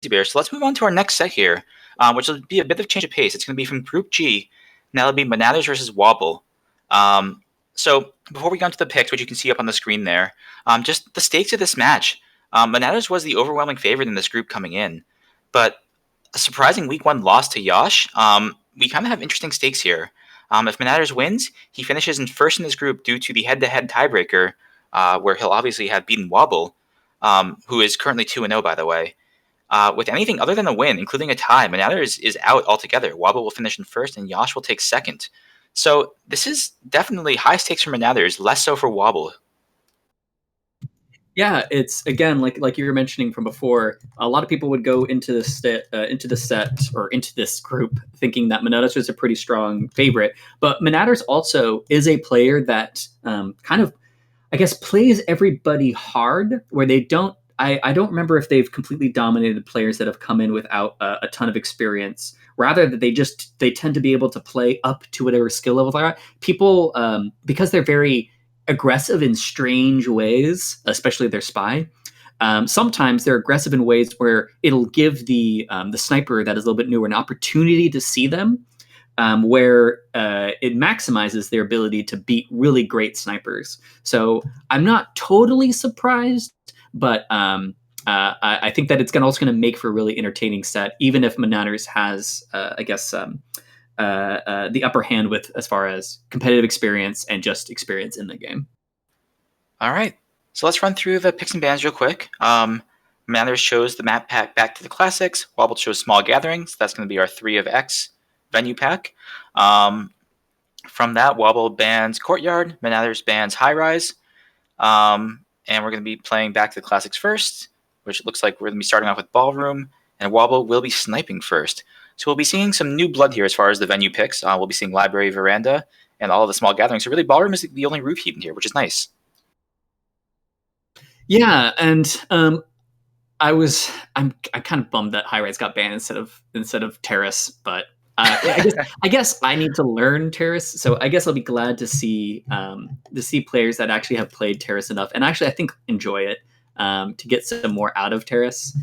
Bear. So let's move on to our next set here, which will be a bit of change of pace. It's going to be from Group G. Now it'll be Monaters versus Wobble. So before we go into the picks, which you can see up on the screen there, just the stakes of this match. Monaters was the overwhelming favorite in this group coming in, but a surprising week one loss to Yosh. We kind of have interesting stakes here. If Monaters wins, he finishes in first in this group due to the head-to-head tiebreaker, where he'll obviously have beaten Wobble, who is currently 2-0, by the way. With anything other than a win, including a tie, Monaters is out altogether. Wobble will finish in first, and Yosh will take second. So this is definitely high stakes for Monaters, less so for Wobble. Yeah, it's again like you were mentioning from before. A lot of people would go into the set or into this group thinking that Monaters was a pretty strong favorite, but Monaters also is a player that kind of, I guess, plays everybody hard. Where they don't, I don't remember if they've completely dominated players that have come in without a ton of experience. Rather, that they tend to be able to play up to whatever skill level they're at. People, because they're very aggressive in strange ways, especially their spy. Sometimes they're aggressive in ways where it'll give the sniper that is a little bit newer an opportunity to see them, where it maximizes their ability to beat really great snipers. So I'm not totally surprised, but I think that it's also going to make for a really entertaining set, even if Monaters has, I guess, the upper hand with as far as competitive experience and just experience in the game. All right, so let's run through the picks and bans real quick. Monaters chose the map pack Back to the Classics. Wobble chose Small Gatherings. That's going to be our 3 of X venue pack. From that, Wobble bans Courtyard. Monaters bans High Rise. And we're going to be playing Back to the Classics first, which looks like we're going to be starting off with Ballroom, and Wobble will be sniping first. So we'll be seeing some new blood here as far as the venue picks. We'll be seeing Library, Veranda, and all of the Small Gatherings. So really, Ballroom is the only roof heat in here, which is nice. Yeah, and I'm kind of bummed that High Rise got banned instead of Terrace, but I guess I need to learn Terrace, so I guess I'll be glad to see players that actually have played Terrace enough, and actually I think enjoy it, to get some more out of Terrace.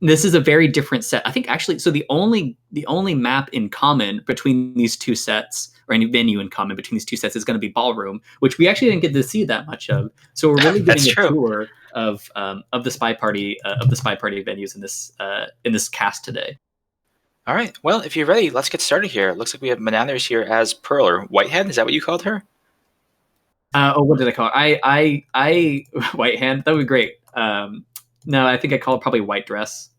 This is a very different set. I think actually, so the only map in common between these two sets, or any venue in common between these two sets, is going to be Ballroom, which we actually didn't get to see that much of. So we're really getting a tour of the SpyParty venues in this cast today. All right. Well, if you're ready, let's get started here. It looks like we have Monaters here as Pearl, or Whitehead. Is that what you called her? What did I call her? I White Hand. That would be great. No, I think I call it probably White Dress.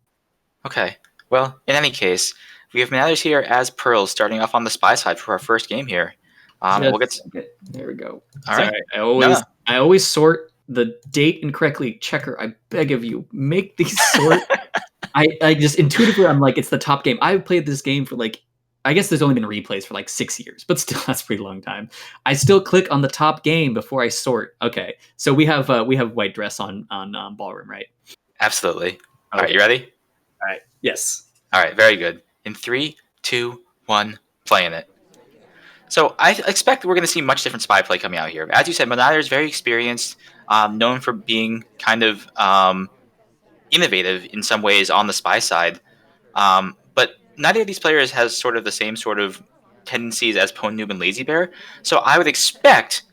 Okay. Well, in any case, we have Monaters here as Pearl, starting off on the spy side for our first game here. We'll get. There we go. All right. I always sort the date incorrectly. Checker, I beg of you, make these sort. I just intuitively, I'm like, it's the top game. I've played this game for I guess there's only been replays for 6 years, but still, that's a pretty long time. I still click on the top game before I sort. Okay, so we have White Dress on Ballroom, right? Absolutely. All right, you ready? All right. Yes. All right, very good. In 3, 2, 1, playing it. So I expect we're going to see much different spy play coming out here. As you said, Monater is very experienced, known for being kind of innovative in some ways on the spy side. But neither of these players has sort of the same sort of tendencies as Pwn Noob and Lazy Bear. So I would expect,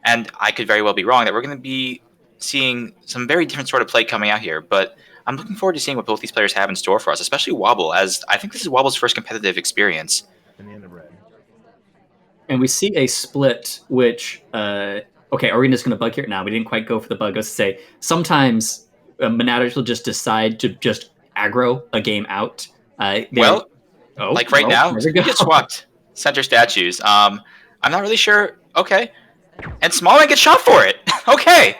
and I could very well be wrong, that we're going to be seeing some very different sort of play coming out here. But I'm looking forward to seeing what both these players have in store for us, especially Wobble, as I think this is Wobble's first competitive experience. And we see a split, which, okay, are we just going to bug here? No, we didn't quite go for the bug. Let's say sometimes Monaters will just decide to just aggro a game out. Right now, we get swapped center statues. I'm not really sure. Okay. And Smallman gets shot for it. Okay.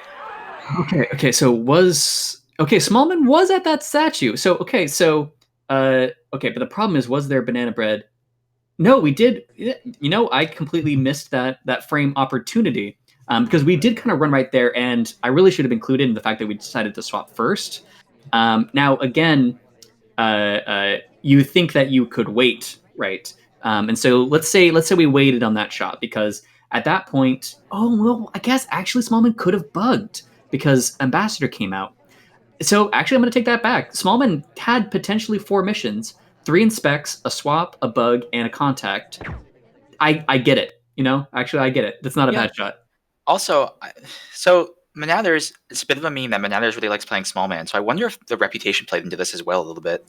Okay, so Smallman was at that statue. So, okay, but the problem is, was there banana bread? No, we did. I completely missed that frame opportunity, because we did kind of run right there, and I really should have included in the fact that we decided to swap first. Now, again, you think that you could wait, right? And so let's say we waited on that shot, because at that point, I guess actually Smallman could have bugged because Ambassador came out. So actually, I'm going to take that back. Smallman had potentially 4 missions: 3 inspects, a swap, a bug, and a contact. I get it. Actually, I get it. That's not a Yeah. bad shot. Also, so Monaters, it's a bit of a meme that Monaters really likes playing small man. So I wonder if the reputation played into this as well a little bit.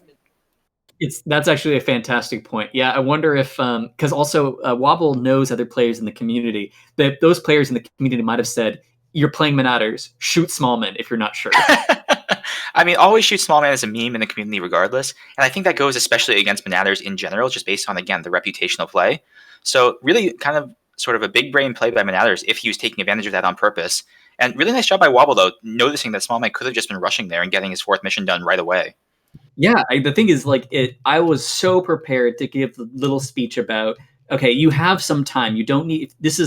That's actually a fantastic point. Yeah, I wonder if because also Wobble knows other players in the community. That those players in the community might have said, "You're playing Monaters. Shoot Smallman if you're not sure." I mean, always shoot small man as a meme in the community regardless. And I think that goes especially against Monaters in general, just based on, again, the reputational play. So really kind of sort of a big brain play by Monaters if he was taking advantage of that on purpose. And really nice job by Wobble, though, noticing that small man could have just been rushing there and getting his 4th mission done right away. Yeah, the thing is, like, I was so prepared to give the little speech about, okay, you have some time. You don't need this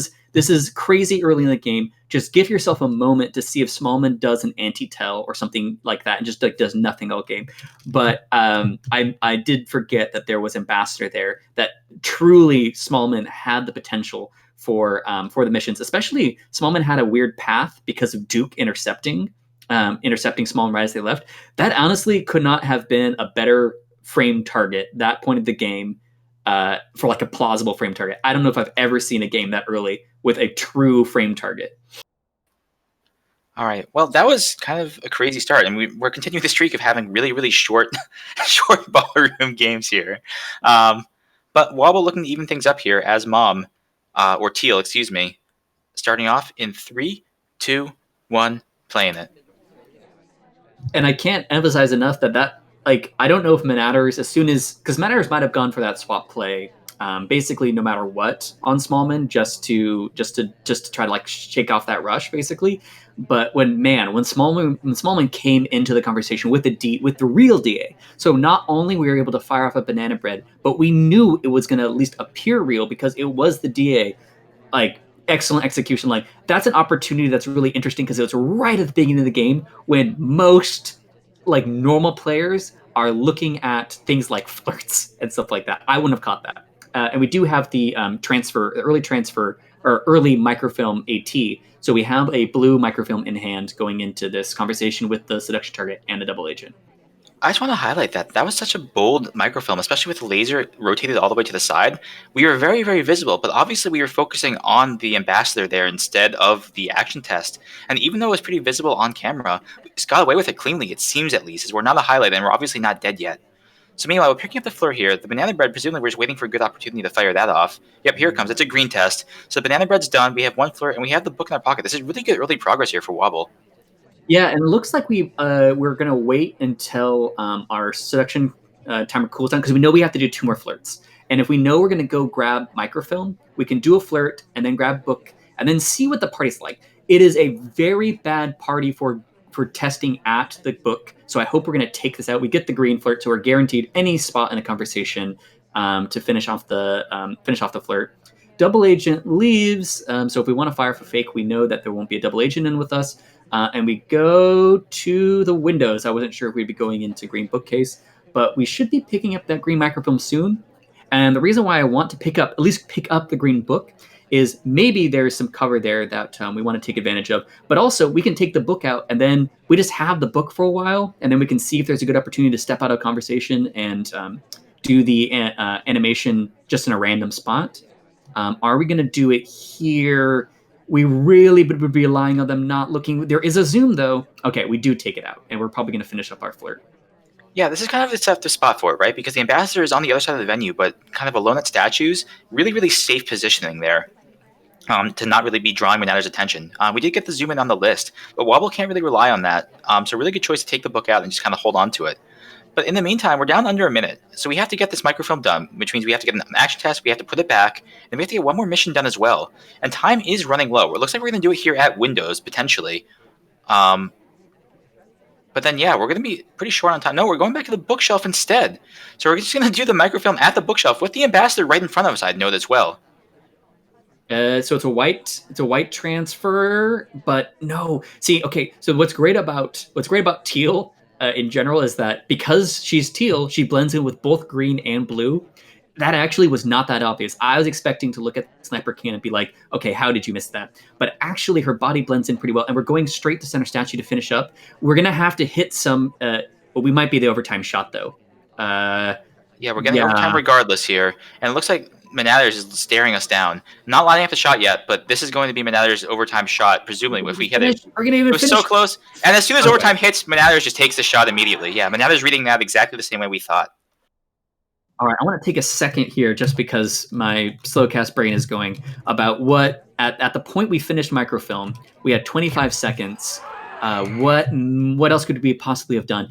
is crazy early in the game. Just give yourself a moment to see if Smallman does an anti-tell or something like that, and just like does nothing all game. But I did forget that there was Ambassador there. That truly Smallman had the potential for the missions. Especially Smallman had a weird path because of Duke intercepting Small right as they left. That honestly could not have been a better frame target, that point of the game, for like a plausible frame target. I don't know if I've ever seen a game that early with a true frame target. All right. Well, that was kind of a crazy start, and we're continuing the streak of having really, really short, short ballroom games here. But Wobble looking to even things up here as Mom, or Teal, excuse me, starting off in 3, 2, 1, playing it. And I can't emphasize enough that like I don't know if Monaters, as soon as, because Monaters might have gone for that swap play, basically no matter what on Smallman, just to try to like shake off that rush basically. But when Smallman came into the conversation with the real DA, so not only we were able to fire off a banana bread, but we knew it was going to at least appear real because it was the DA. Like, excellent execution. Like, that's an opportunity that's really interesting because it was right at the beginning of the game when most like normal players are looking at things like flirts and stuff like that. I wouldn't have caught that. And we do have the early transfer or early microfilm AT. So we have a blue microfilm in hand going into this conversation with the seduction target and the double agent. I just want to highlight that that was such a bold microfilm, especially with the laser rotated all the way to the side. We were very, very visible, but obviously we were focusing on the ambassador there instead of the action test. And even though it was pretty visible on camera, we just got away with it cleanly, it seems at least, as we're not a highlight and we're obviously not dead yet. So meanwhile, we're picking up the floor here. The banana bread, presumably we're just waiting for a good opportunity to fire that off. Yep, here it comes. It's a green test. So the banana bread's done. We have one floor, and we have the book in our pocket. This is really good early progress here for Wobble. Yeah, and it looks like we're gonna wait until our seduction timer cools down because we know we have to do 2 more flirts. And if we know we're gonna go grab microfilm, we can do a flirt and then grab book and then see what the party's like. It is a very bad party for testing at the book, so I hope we're gonna take this out. We get the green flirt, so we're guaranteed any spot in a conversation to finish off the flirt. Double agent leaves, so if we want to fire for fake, we know that there won't be a double agent in with us. And we go to the windows. I wasn't sure if we'd be going into green bookcase, but we should be picking up that green microfilm soon. And the reason why I want to at least pick up the green book is maybe there's some cover there that we want to take advantage of. But also, we can take the book out and then we just have the book for a while, and then we can see if there's a good opportunity to step out of conversation and do the animation just in a random spot. Are we going to do it here? We really would be relying on them not looking. There is a zoom, though. Okay, we do take it out, and we're probably going to finish up our flirt. Yeah, this is kind of the tough spot for it, right? Because the ambassador is on the other side of the venue, but kind of alone at statues. Really, really safe positioning there. To not really be drawing Monaters' attention. We did get the zoom in on the list, but Wobble can't really rely on that. So really good choice to take the book out and just kind of hold on to it. But in the meantime, we're down under a minute. So we have to get this microfilm done, which means we have to get an action test, we have to put it back, and we have to get one more mission done as well. And time is running low. It looks like we're going to do it here at Windows, potentially. But then, yeah, we're going to be pretty short on time. No, we're going back to the bookshelf instead. So we're just going to do the microfilm at the bookshelf with the ambassador right in front of us, I'd note as well. So it's a white transfer, but no. See, okay. So what's great about Teal in general is that because she's teal, she blends in with both green and blue. that actually was not that obvious. I was expecting to look at Sniper Can and be like, okay, how did you miss that? But actually, her body blends in pretty well, and we're going straight to center statue to finish up. We're gonna have to hit some. Well, we might be the overtime shot though. Yeah, we're getting overtime Yeah, regardless here, and it looks like Monaters is staring us down. Not lining up the shot yet, but this is going to be Monaters' overtime shot, presumably, if we hit it. we're gonna even It was so finish. close, and as soon as Okay. overtime hits, Monaters just takes the shot immediately. Yeah, Monaters reading that exactly the same way we thought. All right, I want to take a second here just because my slowcast brain is going about what at the point we finished microfilm, we had 25 seconds. What else could we possibly have done?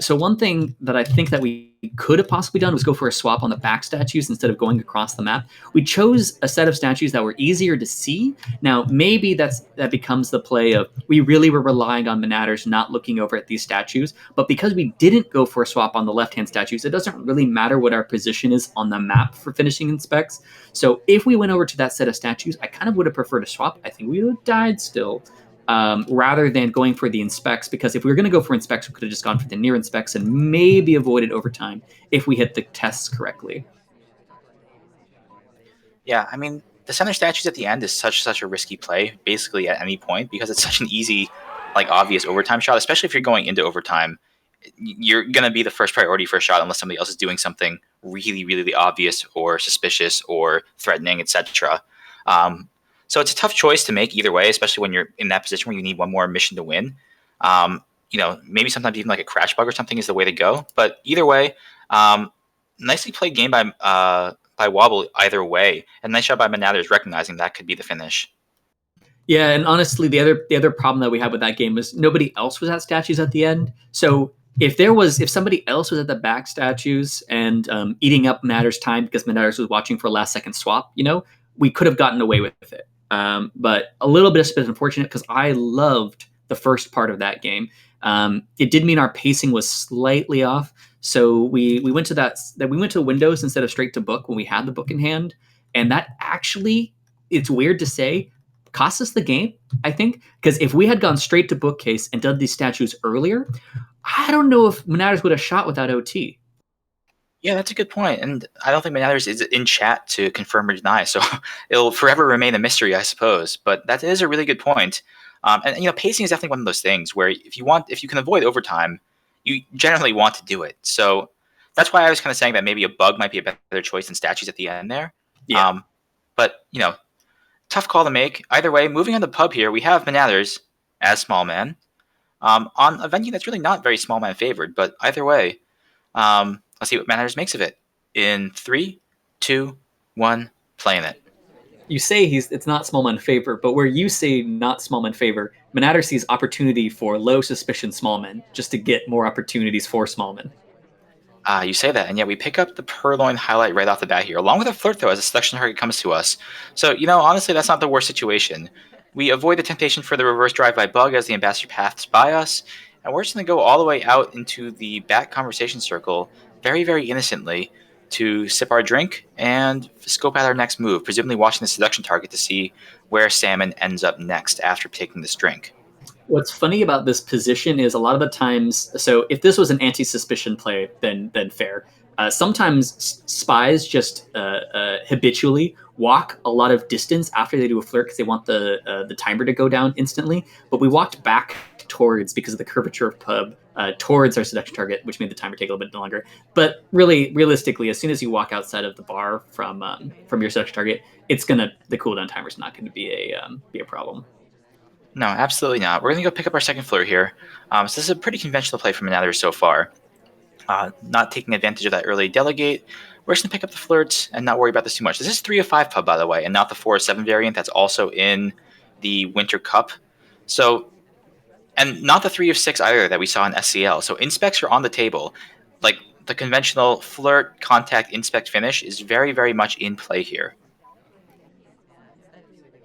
So one thing that I think that we could have possibly done was go for a swap on the back statues instead of going across the map. We chose a set of statues that were easier to see. Now maybe that becomes the play of we really were relying on Monaters not looking over at these statues, but because we didn't go for a swap on the left-hand statues, it doesn't really matter what our position is on the map for finishing in specs. So if we went over to that set of statues, I kind of would have preferred a swap. I think we would have died still. Rather than going for the inspects, because if we were going to go for inspects, we could have just gone for the near inspects and maybe avoided overtime if we hit the tests correctly. Yeah, I mean, the center statues at the end is such a risky play, basically at any point, because it's such an easy, like obvious overtime shot. Especially if you're going into overtime, you're gonna be the first priority for a shot unless somebody else is doing something really obvious or suspicious or threatening, etc. Um, so it's a tough choice to make either way, especially when you're in that position where you need one more mission to win. Maybe sometimes even like a crash bug or something is the way to go. But either way, um, nicely played game by Wobble either way, and nice job by Monaters recognizing that could be the finish. Yeah, and honestly, the other problem that we had with that game was nobody else was at statues at the end. So if somebody else was at the back statues and eating up Matters' time because Matters was watching for a last second swap, we could have gotten away with it. But a little bit of unfortunate because I loved the first part of that game. It did mean our pacing was slightly off, so we went to Windows instead of straight to book when we had the book in hand, and that actually, it's weird to say, cost us the game, I think, because if we had gone straight to bookcase and done these statues earlier, I don't know if Monaters would have shot without OT. Yeah, that's a good point, and I don't think Monaters is in chat to confirm or deny, so it'll forever remain a mystery, I suppose. But that is a really good point. And pacing is definitely one of those things where if you can avoid overtime, you generally want to do it. So that's why I was kind of saying that maybe a bug might be a better choice than statues at the end there. Yeah. But tough call to make. Either way, moving on to pub here, we have Monaters as small man on a venue that's really not very small man favored. But either way, let's see what Monaters makes of it. In 3, 2, 1, playing it. You say it's not small man favor, but where you say not small man favor, Monader sees opportunity for low suspicion small men just to get more opportunities for small men. You say that, and yet we pick up the Purloin highlight right off the bat here, along with a flirt throw as a selection target comes to us. So, honestly, that's not the worst situation. We avoid the temptation for the reverse drive by bug as the ambassador paths by us, and we're just going to go all the way out into the back conversation circle very innocently to sip our drink and scope out our next move, presumably watching the seduction target to see where Salmon ends up next after taking this drink. What's funny about this position is a lot of the times. So if this was an anti-suspicion play, then fair. Sometimes spies just habitually walk a lot of distance after they do a flirt because they want the timer to go down instantly. But we walked back towards, because of the curvature of pub, towards our seduction target, which made the timer take a little bit longer. But really, realistically, as soon as you walk outside of the bar from your seduction target, the cooldown timer is not going to be a problem. No, absolutely not. We're going to go pick up our second flirt here. So this is a pretty conventional play from Monaters so far. Not taking advantage of that early delegate. We're just going to pick up the flirts and not worry about this too much. This is 3 of 5 pub, by the way, and not the 4 of 7 variant that's also in the Winter Cup. So, and not the 3 of 6 either that we saw in SCL. So inspects are on the table. Like the conventional flirt, contact, inspect, finish is very much in play here.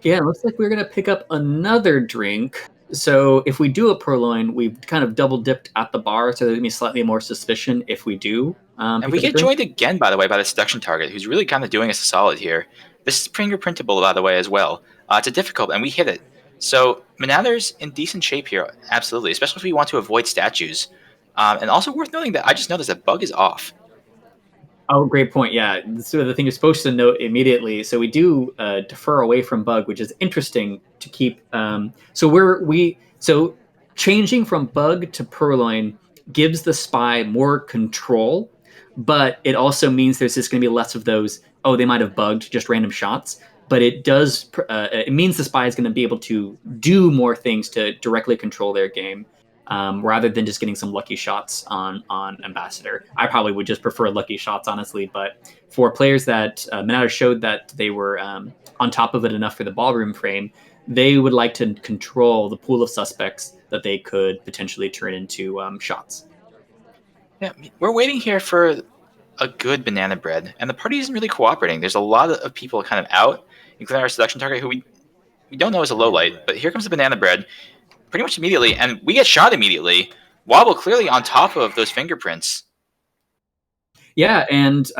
Yeah, it looks like we're going to pick up another drink. So if we do a purloin, we've kind of double dipped at the bar, so there's going to be slightly more suspicion if we do. And we get joined again, by the way, by the seduction target, who's really kind of doing us a solid here. This is fingerprintable, by the way, as well. It's a difficult, and we hit it. So Monaters in decent shape here, absolutely, especially if we want to avoid statues. And also worth noting that I just noticed that bug is off. Oh, great point. Yeah. So the thing you're supposed to note immediately. So we do defer away from bug, which is interesting to keep. So changing from bug to purloin gives the spy more control, but it also means there's just going to be less of those. Oh, they might have bugged just random shots. But it does. It means the spy is going to be able to do more things to directly control their game, rather than just getting some lucky shots on Ambassador. I probably would just prefer lucky shots, honestly. But for players that Monaters showed that they were on top of it enough for the ballroom frame, they would like to control the pool of suspects that they could potentially turn into shots. Yeah, we're waiting here for a good banana bread, and the party isn't really cooperating. There's a lot of people kind of out, including our seduction target, who we don't know is a low light. But here comes the banana bread, pretty much immediately, and we get shot immediately. Wobble clearly on top of those fingerprints. Yeah, and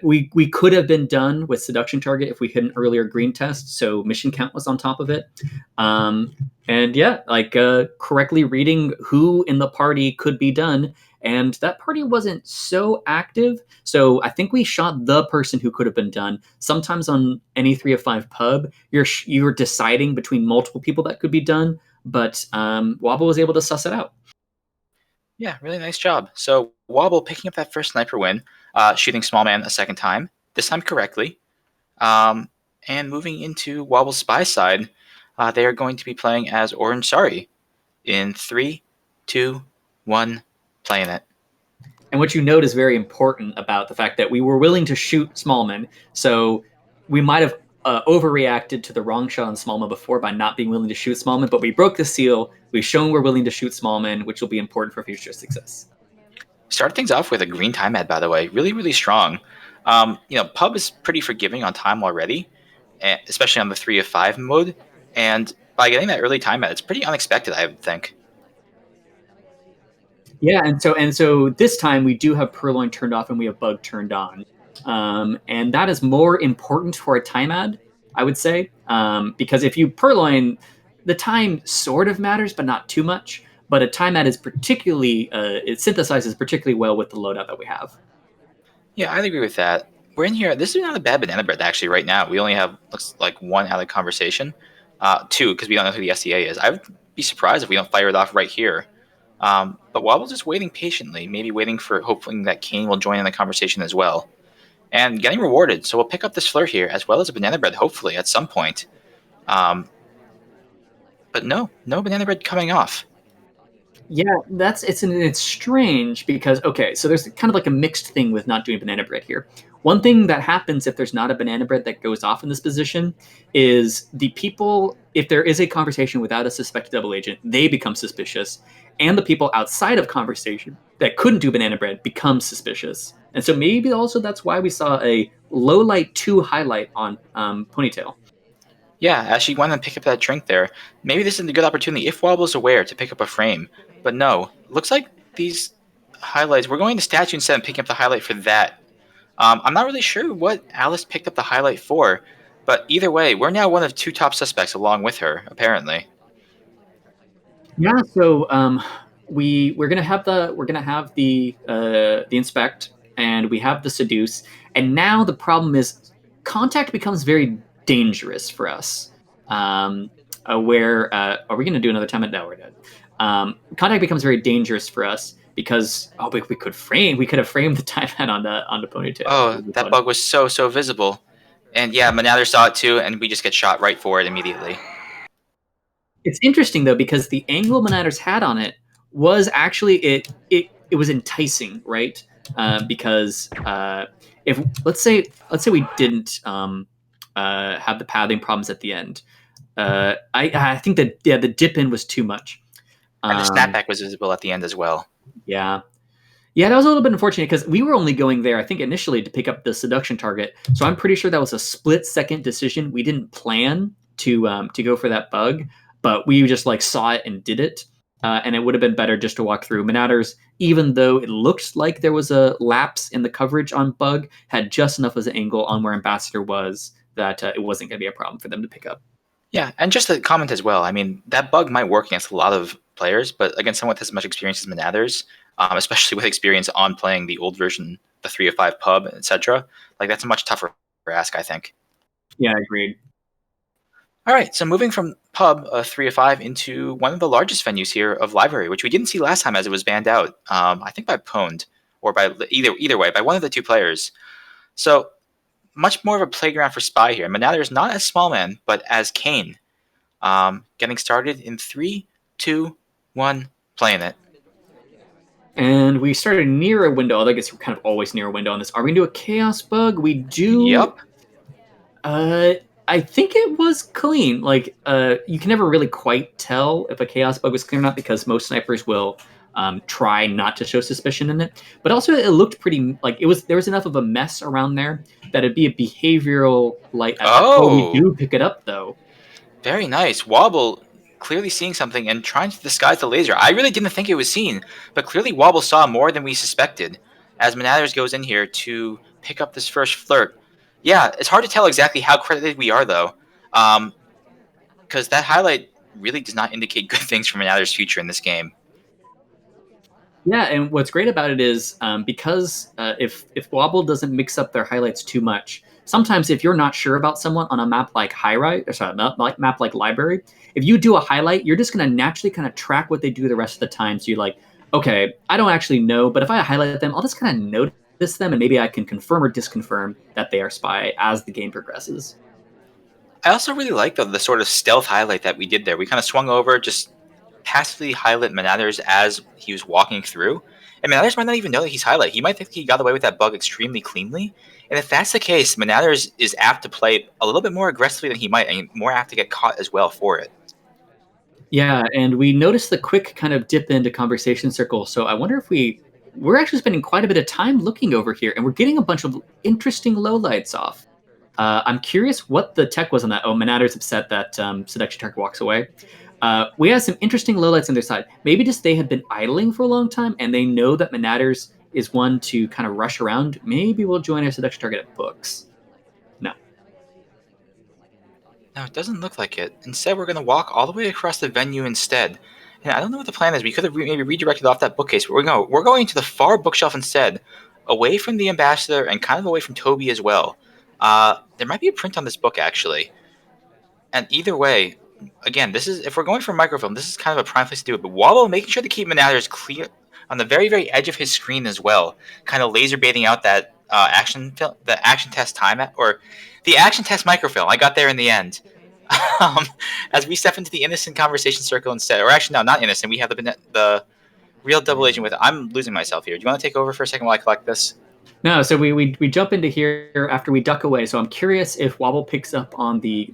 we could have been done with seduction target if we hit an earlier green test, so mission count was on top of it. And yeah, like correctly reading who in the party could be done, and that party wasn't so active. So I think we shot the person who could have been done. Sometimes on any 3 of 5 pub, you're deciding between multiple people that could be done, but Wobble was able to suss it out. Yeah, really nice job. So Wobble picking up that first sniper win, shooting Small Man a second time, this time correctly. And moving into Wobble's spy side, they are going to be playing as Orange Sari in 3, 2, 1, playing it. And what you note is very important about the fact that we were willing to shoot Smallman. So we might have overreacted to the wrong shot on Smallman before by not being willing to shoot Smallman, but we broke the seal. We've shown we're willing to shoot Smallman, which will be important for future success. Started things off with a green time ad, by the way, really, really strong. Pub is pretty forgiving on time already, especially on the 3 of 5 mode. And by getting that early time ad, it's pretty unexpected, I would think. Yeah, and so this time we do have Purloin turned off and we have Bug turned on, and that is more important for a time ad, I would say, because if you Purloin, the time sort of matters, but not too much. But a time ad is particularly it synthesizes particularly well with the loadout that we have. Yeah, I'd agree with that. We're in here. This is not a bad banana bread, actually, right now. We only have, looks like, 1 out of conversation. 2, because we don't know who the SDA is. I would be surprised if we don't fire it off right here. But Wobble's just waiting patiently, maybe waiting for hoping that Kane will join in the conversation as well. And getting rewarded, so we'll pick up this flirt here, as well as a banana bread, hopefully, at some point. But no banana bread coming off. Yeah, it's strange because okay, so there's kind of like a mixed thing with not doing banana bread here. One thing that happens if there's not a banana bread that goes off in this position is the people, if there is a conversation without a suspected double agent, they become suspicious, and the people outside of conversation that couldn't do banana bread become suspicious. And so maybe also that's why we saw a low light 2 highlight on Ponytail. Yeah, as she went and picked up that drink there, maybe this is a good opportunity if Wobble's aware to pick up a frame. But no, looks like these highlights, we're going to statue instead and picking up the highlight for that. I'm not really sure what Alice picked up the highlight for, but either way, we're now one of 2 top suspects along with her, apparently. Yeah, so we're gonna have the inspect, and we have the seduce, and now the problem is contact becomes very dangerous for us. Where are we gonna do another time? No, we're dead. Contact becomes very dangerous for us because we could have framed the time head on the ponytail. Oh, that bug was so visible. And yeah, Monaters saw it too, and we just get shot right for it immediately. It's interesting though because the angle Monaters had on it was actually it was enticing, right? Because if let's say we didn't have the pathing problems at the end, I think that the dip in was too much. And the snapback was visible at the end as well. Yeah. Yeah, that was a little bit unfortunate because we were only going there, I think, initially to pick up the seduction target. So I'm pretty sure that was a split-second decision. We didn't plan to go for that bug, but we just like saw it and did it. And it would have been better just to walk through. Monaters, even though it looked like there was a lapse in the coverage on bug, had just enough as an angle on where Ambassador was that it wasn't going to be a problem for them to pick up. Yeah, and just a comment as well. I mean, that bug might work against a lot of players, but against someone with as much experience as Monaters, especially with experience on playing the old version the 3 of 5 pub, etc. Like that's a much tougher ask, I think. Yeah, agreed. All right, so moving from pub 3 of 5 into one of the largest venues here of library, which we didn't see last time as it was banned out. I think by pwned or by either way by one of the two players. So much more of a playground for Spy here. Monaters not as small man, but as Kane. Getting started in 3, 2, 1, playing it. And we started near a window. I guess we're kind of always near a window on this. Are we going to do a chaos bug? We do. Yep. I think it was clean. Like, you can never really quite tell if a chaos bug was clean or not because most snipers will try not to show suspicion in it. But also, it looked pretty like it was. There was enough of a mess around there that it'd be a behavioral light at best. Oh, we Oh, do pick it up though. very nice. Wobble clearly seeing something and trying to disguise the laser. I really didn't think it was seen, but clearly Wobble saw more than we suspected as Monaters goes in here to pick up this first flirt. Yeah, it's hard to tell exactly how credited we are, though, because that highlight really does not indicate good things for Monaters' future in this game. Yeah, and what's great about it is because if Wobble doesn't mix up their highlights too much, sometimes if you're not sure about someone on a map like Highlight, or sorry, not like map like Library, if you do a highlight, you're just gonna naturally kind of track what they do the rest of the time. So you're like, okay, I don't actually know, but if I highlight them, I'll just kind of notice them, and maybe I can confirm or disconfirm that they are spy as the game progresses. I also really like the sort of stealth highlight that we did there. We kind of swung over, just passively highlight Monaters as he was walking through. And Monaters might not even know that he's highlight. He might think he got away with that bug extremely cleanly. And if that's the case, Monaters is apt to play a little bit more aggressively than he might, and more apt to get caught as well for it. Yeah, and we noticed the quick kind of dip into conversation circle. So I wonder if we're actually spending quite a bit of time looking over here, and we're getting a bunch of interesting lowlights off. I'm curious what the tech was on that. Oh, Monaters upset that Seduction Target walks away. We have some interesting lowlights on their side. Maybe just they had been idling for a long time, and they know that Monaters is one to kind of rush around. Maybe we'll join our Seduction Target at books. No. No, it doesn't look like it. Instead, we're going to walk all the way across the venue instead. And I don't know what the plan is. We could have maybe redirected off that bookcase, but we're going to the far bookshelf instead, away from the ambassador and kind of away from Toby as well. There might be a print on this book actually. And either way, again, this is if we're going for microfilm, this is kind of a prime place to do it. But Wobble making sure to keep Monaters clear on the very, very edge of his screen as well, kind of laser baiting out that the action test time or the action test microfilm. I got there in the end. As we step into the innocent conversation circle instead, or actually no, not innocent. We have the real double agent with. I'm losing myself here. Do you want to take over for a second while I collect this? No, so we jump into here after we duck away. So I'm curious if Wobble picks up on the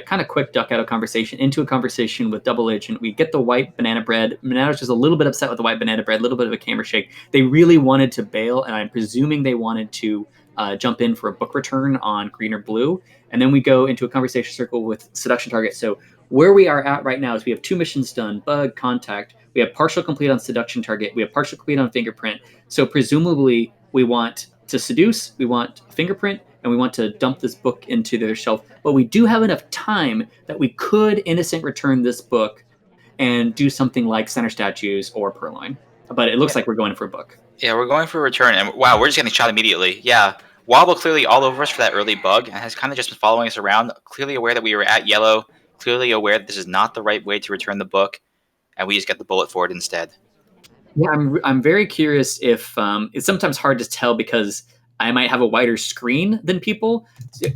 kind of quick duck out of conversation into a conversation with Double Agent. We get the white banana bread. Monato's just a little bit upset with the white banana bread, a little bit of a camera shake. They really wanted to bail, and I'm presuming they wanted to jump in for a book return on green or blue. And then we go into a conversation circle with Seduction Target. So where we are at right now is we have 2 missions done, bug, contact. We have partial complete on Seduction Target. We have partial complete on fingerprint. So presumably we want to seduce, we want a fingerprint, and we want to dump this book into their shelf. But we do have enough time that we could innocent return this book and do something like center statues or purloin. But it looks like we're going for a book. Yeah, we're going for a return, and wow, we're just getting shot immediately. Yeah, Wobble clearly all over us for that early bug, and has kind of just been following us around, clearly aware that we were at yellow, clearly aware that this is not the right way to return the book, and we just get the bullet for it instead. Yeah, I'm very curious if it's sometimes hard to tell because I might have a wider screen than people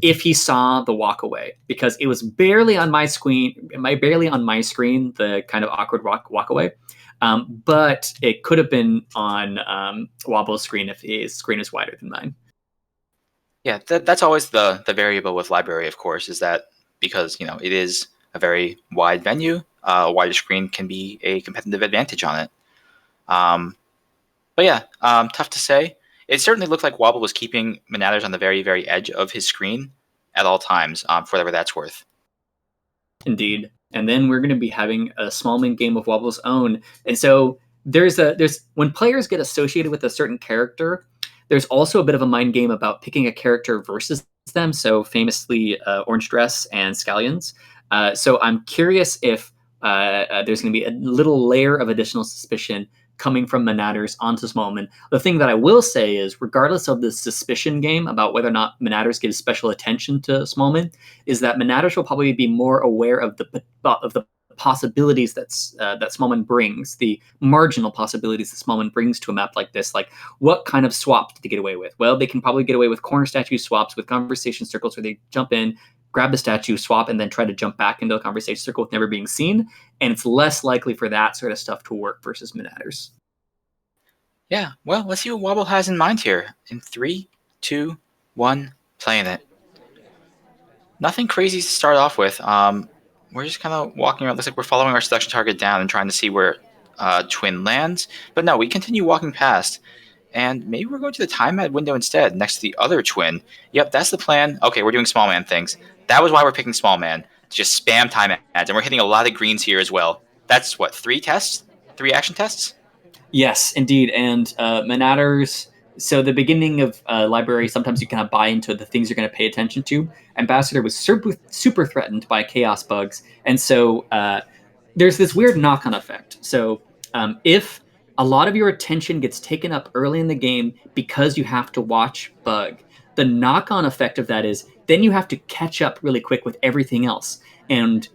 if he saw the walk away because it was barely on my screen, the kind of awkward walk away. But it could have been on Wobble's screen if his screen is wider than mine. Yeah, that's always the variable with library, of course, is that because it is a very wide venue, a wider screen can be a competitive advantage on it. But yeah, tough to say. It certainly looked like Wobble was keeping Monaters on the very, very edge of his screen at all times, for whatever that's worth. Indeed. And then we're going to be having a small min game of Wobble's own. And so there's when players get associated with a certain character, there's also a bit of a mind game about picking a character versus them. So famously, Orange Dress and Scallions. So I'm curious if there's going to be a little layer of additional suspicion coming from Monaters onto Smallman. The thing that I will say is, regardless of the suspicion game about whether or not Monaters gives special attention to Smallman, is that Monaters will probably be more aware of the possibilities that Smallman brings, the marginal possibilities that Smallman brings to a map like this. Like, what kind of swaps did they get away with? Well, they can probably get away with corner statue swaps with conversation circles where they jump in, grab the statue, swap, and then try to jump back into the conversation circle with never being seen. And it's less likely for that sort of stuff to work versus Monaters. Yeah, well, let's see what Wobble has in mind here. In 3, 2, 1, playing it. Nothing crazy to start off with. We're just kind of walking around. Looks like we're following our selection target down and trying to see where Twin lands. But no, we continue walking past. And maybe we're going to the time ad window instead, next to the other twin. Yep, that's the plan. Okay, we're doing small man things. That was why we're picking small man. To just spam time ads. And we're hitting a lot of greens here as well. That's what, 3 tests? 3 action tests? Yes, indeed. And Monaters, so the beginning of library, sometimes you kind of buy into the things you're going to pay attention to. Ambassador was super threatened by chaos bugs. And so there's this weird knock-on effect. So if a lot of your attention gets taken up early in the game because you have to watch bug, the knock-on effect of that is then you have to catch up really quick with everything else. And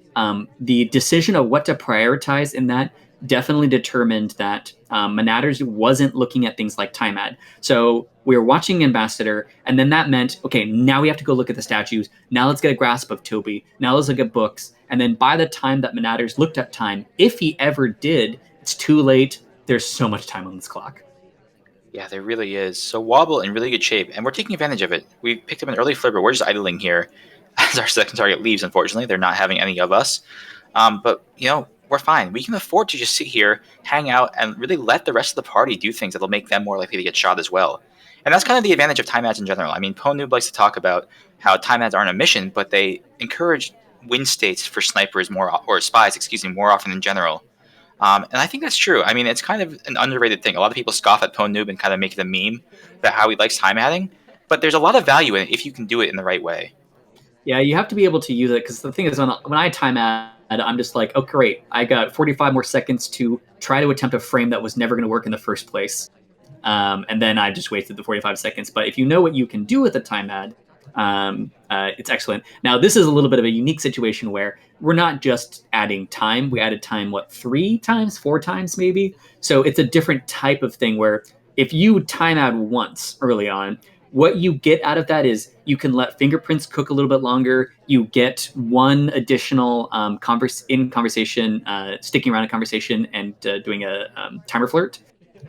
the decision of what to prioritize in that definitely determined that Monaters wasn't looking at things like time ad. So we were watching Ambassador, and then that meant, okay, now we have to go look at the statues. Now let's get a grasp of Toby. Now let's look at books. And then by the time that Monaters looked at time, if he ever did, it's too late. There's so much time on this clock. Yeah, there really is. So Wobble in really good shape, and we're taking advantage of it. We picked up an early flip, but we're just idling here as our second target leaves, unfortunately. They're not having any of us. But, we're fine. We can afford to just sit here, hang out, and really let the rest of the party do things that'll make them more likely to get shot as well. And that's kind of the advantage of time ads in general. I mean, Noob likes to talk about how time ads aren't a mission, but they encourage win states for snipers or spies, more often in general. And I think that's true. I mean, it's kind of an underrated thing. A lot of people scoff at Noob and kind of make it a meme about how he likes time adding, but there's a lot of value in it if you can do it in the right way. Yeah, you have to be able to use it because the thing is, when I time ad, I'm just like, oh, great, I got 45 more seconds to try to attempt a frame that was never going to work in the first place. And then I just wasted the 45 seconds. But if you know what you can do with a time ad, it's excellent. Now, this is a little bit of a unique situation where we're not just adding time. We added time, 3 times, 4 times maybe? So it's a different type of thing where if you time ad once early on, what you get out of that is you can let fingerprints cook a little bit longer. You get one additional conversation, sticking around a conversation and doing a timer flirt,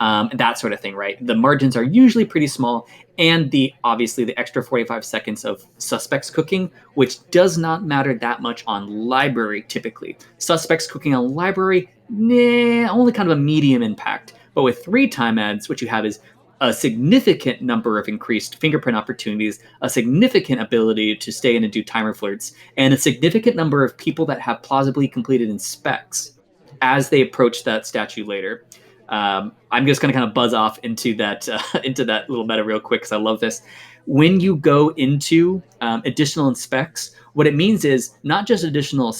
that sort of thing, right? The margins are usually pretty small, and obviously the extra 45 seconds of suspects cooking, which does not matter that much on library typically. Suspects cooking on library, only kind of a medium impact. But with 3 time ads, what you have is a significant number of increased fingerprint opportunities, a significant ability to stay in and do timer flirts, and a significant number of people that have plausibly completed inspects as they approach that statue later. I'm just going to kind of buzz off into that little meta real quick because I love this. When you go into additional inspects, what it means is not just additional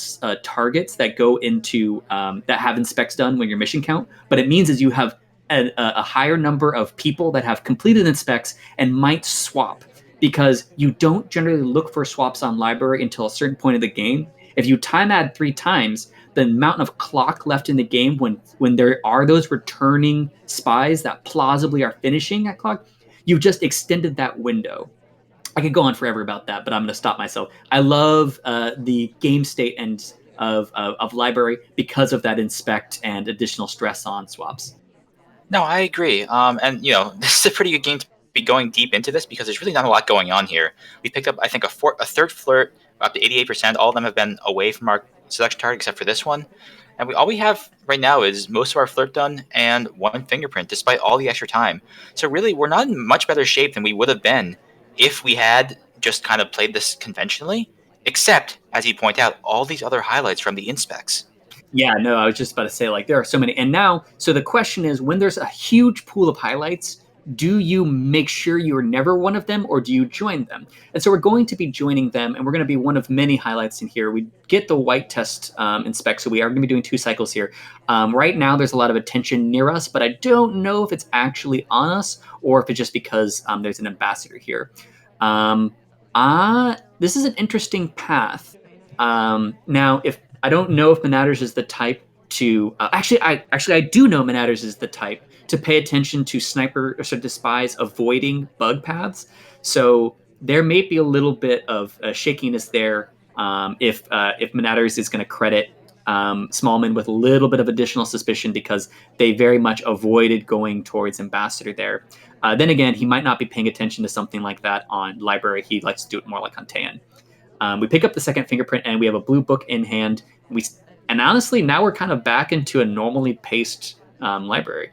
targets that go into that have inspects done when your mission count, but it means is you have a higher number of people that have completed inspects and might swap, because you don't generally look for swaps on library until a certain point of the game. If you time add 3 times, the amount of clock left in the game when there are those returning spies that plausibly are finishing that clock, you've just extended that window. I could go on forever about that, but I'm going to stop myself. I love the game state and of library because of that inspect and additional stress on swaps. No, I agree. And this is a pretty good game to be going deep into this because there's really not a lot going on here. We picked up, I think, a third flirt, up to 88%. All of them have been away from our selection target except for this one. And all we have right now is most of our flirt done and 1 fingerprint, despite all the extra time. So really, we're not in much better shape than we would have been if we had just kind of played this conventionally, except, as you point out, all these other highlights from the inspects. Yeah, no, I was just about to say, like, there are so many. And now, so the question is, when there's a huge pool of highlights, do you make sure you're never one of them, or do you join them? And so we're going to be joining them, and we're going to be one of many highlights in here. We get the white test in spec, so we are going to be doing 2 cycles here. Right now, there's a lot of attention near us, but I don't know if it's actually on us or if it's just because there's an ambassador here. This is an interesting path. Now, if I don't know if Monaters is the type to I do know Monaters is the type to pay attention to sniper or to spies avoiding bug paths. So there may be a little bit of shakiness there if Monaters is going to credit Smallman with a little bit of additional suspicion because they very much avoided going towards Ambassador there. Then again, he might not be paying attention to something like that on Library. He likes to do it more like on Tan. We pick up the second fingerprint, and we have a blue book in hand. And honestly, now we're kind of back into a normally paced library.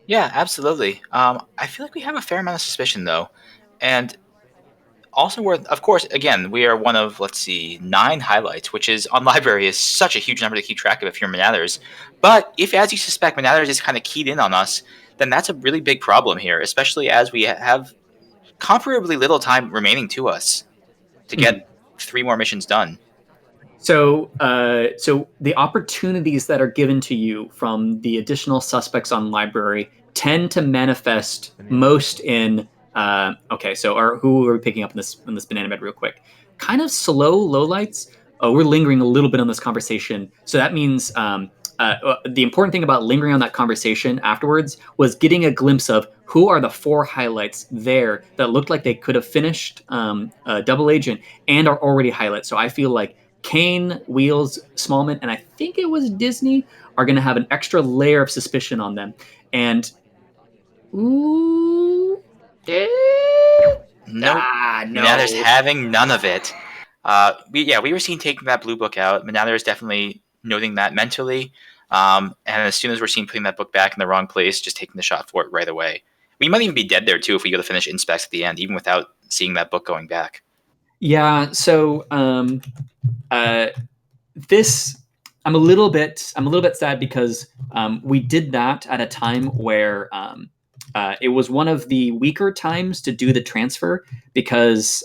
Yeah, absolutely. I feel like we have a fair amount of suspicion, though. And also, of course, again, we are one of, let's see, 9 highlights, which is on Library is such a huge number to keep track of if you're Monaters. But if, as you suspect, Monaters is kind of keyed in on us, then that's a really big problem here, especially as we have comparably little time remaining to us to get 3 more missions done. So the opportunities that are given to you from the additional suspects on Library tend to manifest most in who are we picking up in this banana bed real quick? Kind of slow lowlights. We're lingering a little bit on this conversation, so that means the important thing about lingering on that conversation afterwards was getting a glimpse of who are the 4 highlights there that looked like they could have finished Double Agent and are already highlights. So I feel like Kane, Wheels, Smallman, and I think it was Disney are going to have an extra layer of suspicion on them. And no, Monaters having none of it. We were seen taking that blue book out. Monaters definitely noting that mentally. And as soon as we're seen putting that book back in the wrong place, just taking the shot for it right away. We might even be dead there too if we go to finish inspects at the end, even without seeing that book going back. Yeah. So this I'm a little bit sad because we did that at a time where it was one of the weaker times to do the transfer because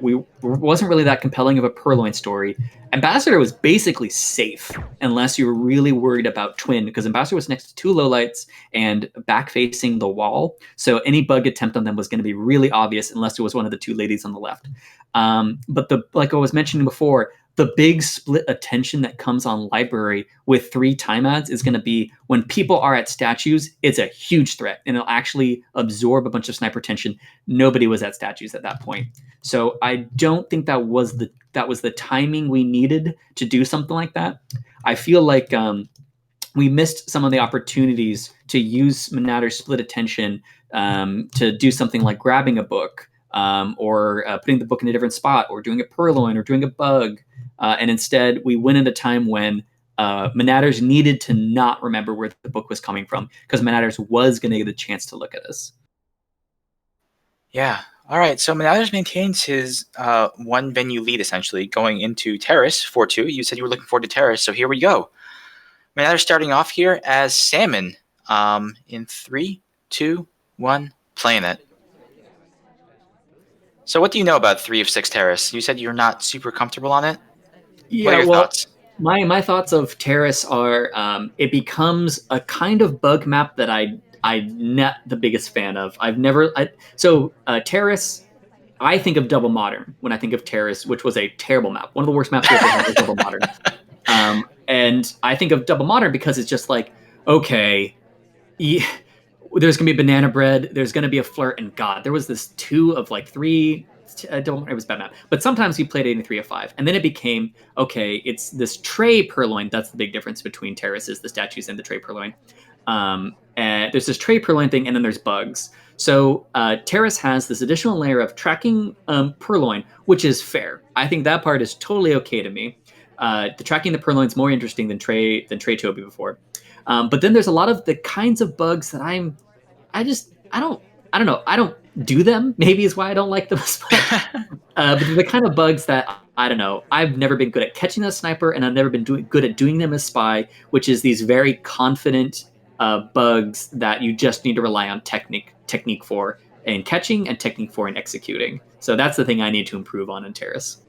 we wasn't really that compelling of a Purloin story. Ambassador was basically safe unless you were really worried about Twin, because Ambassador was next to 2 lowlights and back facing the wall. So any bug attempt on them was going to be really obvious unless it was one of the 2 ladies on the left. But like I was mentioning before, the big split attention that comes on Library with 3 time adds is going to be when people are at statues. It's a huge threat, and it'll actually absorb a bunch of sniper attention. Nobody was at statues at that point, so I don't think that was the timing we needed to do something like that. I feel like we missed some of the opportunities to use Monaters' split attention to do something like grabbing a book. Or putting the book in a different spot, or doing a Purloin, or doing a bug. And instead, we went at a time when Monaters needed to not remember where the book was coming from, because Monaters was going to get a chance to look at us. Yeah. All right. So Monaters maintains his 1 venue lead, essentially, going into Terrace 4-2. You said you were looking forward to Terrace, so here we go. Monaters starting off here as Salmon in 3, 2, 1, playing it. So what do you know about 3 of 6 Terrace? You said you're not super comfortable on it? Yeah, what are your thoughts? My thoughts of Terrace are it becomes a kind of bug map that I'm not the biggest fan of. Terrace, I think of Double Modern when I think of Terrace, which was a terrible map. One of the worst maps we ever had was Double Modern. And I think of Double Modern because it's just like, okay, there's going to be banana bread, there's going to be a flirt, and God, there was this 2 of like 3. It was bad map, but sometimes you played 83 of 5, and then it became okay. It's this tray Purloin. That's the big difference between Terraces, the statues, and the tray Purloin. And there's this tray Purloin thing, and then there's bugs. So Terrace has this additional layer of tracking Purloin, which is fair. I think that part is totally okay to me. The tracking the Purloin is more interesting than Tray Toby before. But then there's a lot of the kinds of bugs that I don't know. I don't do them. Maybe is why I don't like them as much. But they're the kind of bugs that I don't know. I've never been good at catching a sniper, and I've never been good at doing them as spy, which is these very confident bugs that you just need to rely on technique for in catching and technique for in executing. So that's the thing I need to improve on in Terrace.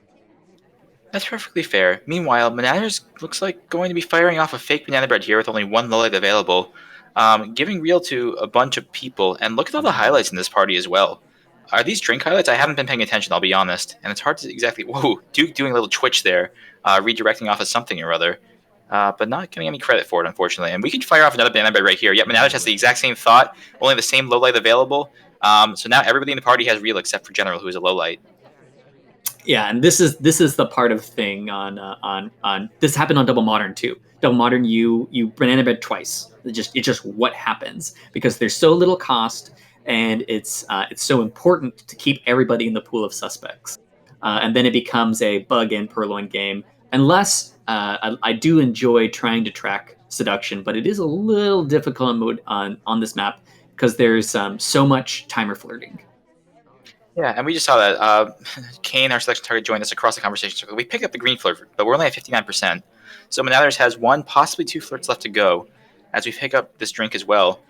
That's perfectly fair. Meanwhile, Monaters looks like going to be firing off a fake banana bread here with only one low light available, giving real to a bunch of people. And look at all the highlights in this party as well. Are these drink highlights? I haven't been paying attention, I'll be honest. And it's hard to exactly... Whoa, Duke doing a little twitch there, redirecting off of something or other. But not getting any credit for it, unfortunately. And we could fire off another banana bread right here. Yep, Monaters has the exact same thought, only the same low light available. So now everybody in the party has real except for General, who is a low light. Yeah, and this is the part of thing on this happened on Double Modern too. Double Modern, you banana bread twice. It's just what happens because there's so little cost and it's so important to keep everybody in the pool of suspects, and then it becomes a bug in Purloin game. Unless I do enjoy trying to track seduction, but it is a little difficult mode on this map because there's so much timer flirting. Yeah, and we just saw that Kane, our selection target, joined us across the conversation circle. We picked up the green flirt, but we're only at 59%. So Monathers has one, possibly two flirts left to go as we pick up this drink as well.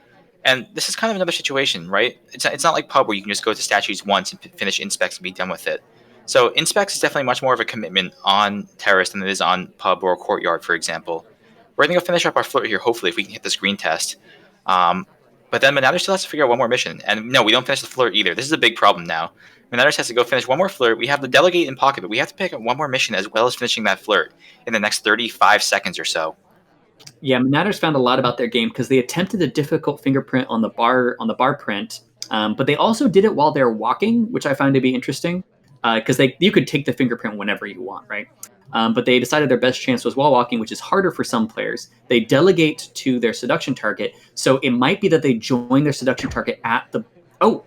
And this is kind of another situation, right? It's not like pub where you can just go to statues once and finish inspects and be done with it. So inspects is definitely much more of a commitment on terrace than it is on pub or courtyard, for example. We're going to go finish up our flirt here, hopefully, if we can hit this green test. But then Monaters still has to figure out one more mission. And no, we don't finish the flirt either. This is a big problem now. Monaters has to go finish one more flirt. We have the delegate in pocket, but we have to pick up one more mission as well as finishing that flirt in the next 35 seconds or so. Yeah, Monaters found a lot about their game because they attempted a difficult fingerprint on the bar print, but they also did it while they're walking, which I found to be interesting because you could take the fingerprint whenever you want, right? But they decided their best chance was while walking, which is harder for some players. They delegate to their seduction target, so it might be that they join their seduction target at the oh,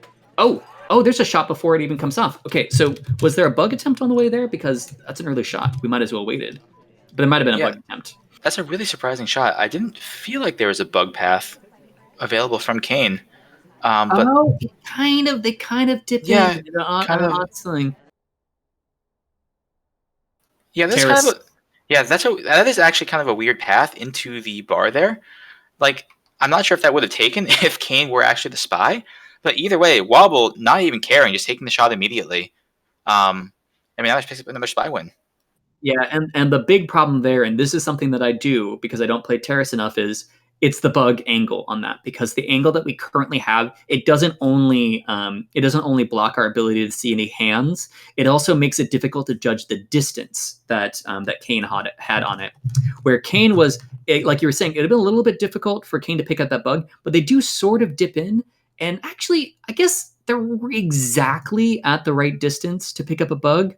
there's a shot before it even comes off. Okay, so was there a bug attempt on the way there? Because that's an early shot. We might as well waited. But there might have been a bug attempt. That's a really surprising shot. I didn't feel like there was a bug path available from Kane. But they kind of dip in on an odd thing. Yeah, that is actually kind of a weird path into the bar there. Like, I'm not sure if that would have taken if Kane were actually the spy, but either way, Wobble not even caring, just taking the shot immediately. I just picked up another spy win. Yeah, and the big problem there, and this is something that I do because I don't play Terrace enough, is it's the bug angle on that because the angle that we currently have it doesn't only block our ability to see any hands, it also makes it difficult to judge the distance that Kane had on it. Where Kane was like you were saying, it would have been a little bit difficult for Kane to pick up that bug, but they do sort of dip in, and actually I guess they're exactly at the right distance to pick up a bug.